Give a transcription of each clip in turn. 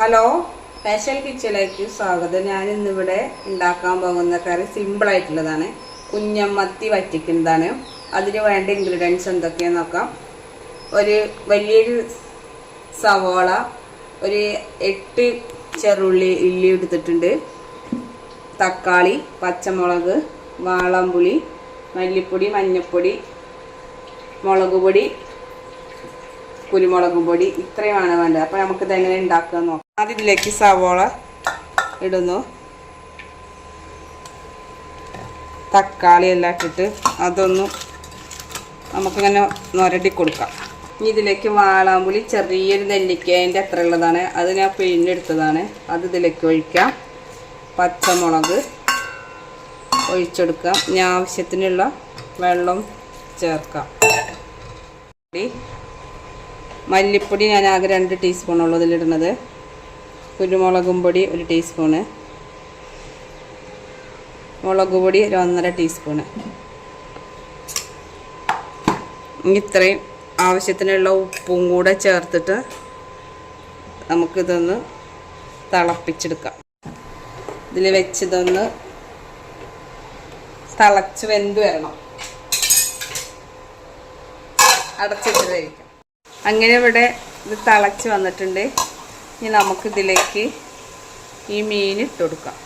Hello, special കിച്ചണിലേക്ക് സ്വാഗതം. ഞാൻ ഇന്നിവിടെ ഉണ്ടാക്കാൻ പോകുന്ന കറി സിമ്പിളായിട്ടുള്ളതാണ്. കുഞ്ഞമ്മത്തി വറ്റിക്കുന്നതാണ്. അതിന് വേണ്ട ഇൻഗ്രീഡിയൻസ് എന്തൊക്കെയാണെന്ന് നോക്കാം. ഒരു വലിയൊരു സവോള, ഒരു 8 ചെറുള്ളി എടുത്തിട്ടുണ്ട്, തക്കാളി, പച്ചമുളക്, വാളംപുളി, മല്ലിപ്പൊടി, മഞ്ഞൾപ്പൊടി, മുളക് പൊടി, കുരുമുളകും പൊടി, ഇത്രയുമാണ് വേണ്ടത്. അപ്പോൾ നമുക്കിത് എങ്ങനെ ഉണ്ടാക്കുക നോക്കാം. ആദ്യം ഇതിലേക്ക് സവോള ഇടുന്നു, തക്കാളി എല്ലാം ഇട്ടിട്ട് അതൊന്ന് നമുക്കിങ്ങനെ നൊരടി കൊടുക്കാം. ഇനി ഇതിലേക്ക് വാളാമ്പുളി ചെറിയൊരു നെല്ലിക്കേൻ്റെ അത്ര ഉള്ളതാണ്, അത് ഞാൻ പിഴിഞ്ഞെടുത്തതാണ്, അത് ഇതിലേക്ക് ഒഴിക്കാം. പച്ചമുളക് ഒഴിച്ചെടുക്കാം. ഇനി ആവശ്യത്തിനുള്ള വെള്ളം ചേർക്കാം. മല്ലിപ്പൊടി ഞാൻ ആകെ 2 ടീസ്പൂണുള്ളൂ ഇതിലിടുന്നത്. കുരുമുളകും പൊടി 1 ടീസ്പൂണ്, മുളക് പൊടി 1.5 ടീസ്പൂണ്. ഇത്രയും ആവശ്യത്തിനുള്ള ഉപ്പും കൂടെ ചേർത്തിട്ട് നമുക്കിതൊന്ന് തിളപ്പിച്ചെടുക്കാം. ഇതിൽ വെച്ചിതൊന്ന് തിളച്ച് വെന്ത് വരണം. അടച്ചിട്ട് കഴിക്കാം. അങ്ങനെ ഇവിടെ ഇത് തിളച്ച് വന്നിട്ടുണ്ട്. ഇനി നമുക്കിതിലേക്ക് ഈ മീൻ ഇട്ട് കൊടുക്കാം.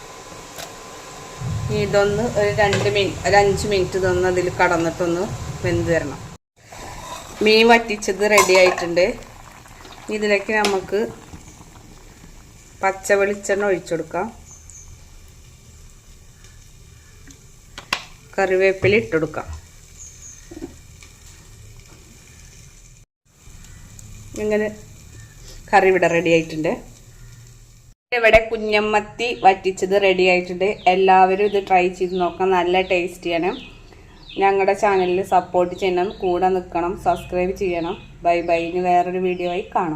ഇതൊന്ന് ഒരു 5 മിനിറ്റ് ഇതൊന്ന് അതിൽ കടന്നിട്ടൊന്ന് വെന്ത് വരണം. മീൻ വറ്റിച്ചത് റെഡി ആയിട്ടുണ്ട്. ഇതിലേക്ക് നമുക്ക് പച്ച വെളിച്ചെണ്ണ ഒഴിച്ചു കൊടുക്കാം. കറിവേപ്പില ഇട്ട് കൊടുക്കാം. ഇങ്ങനെ കറി ഇവിടെ റെഡി ആയിട്ടുണ്ട്. ഇവിടെ കുഞ്ഞമ്മത്തി വറ്റിച്ചത് റെഡി ആയിട്ടുണ്ട്. എല്ലാവരും ഇത് ട്രൈ ചെയ്ത് നോക്കാം. നല്ല ടേസ്റ്റിയാണ്. ഞങ്ങളുടെ ചാനലിൽ സപ്പോർട്ട് ചെയ്യണം, കൂടെ നിൽക്കണം, സബ്സ്ക്രൈബ് ചെയ്യണം. Bye bye. ഇനി വേറൊരു വീഡിയോ ആയി കാണാം.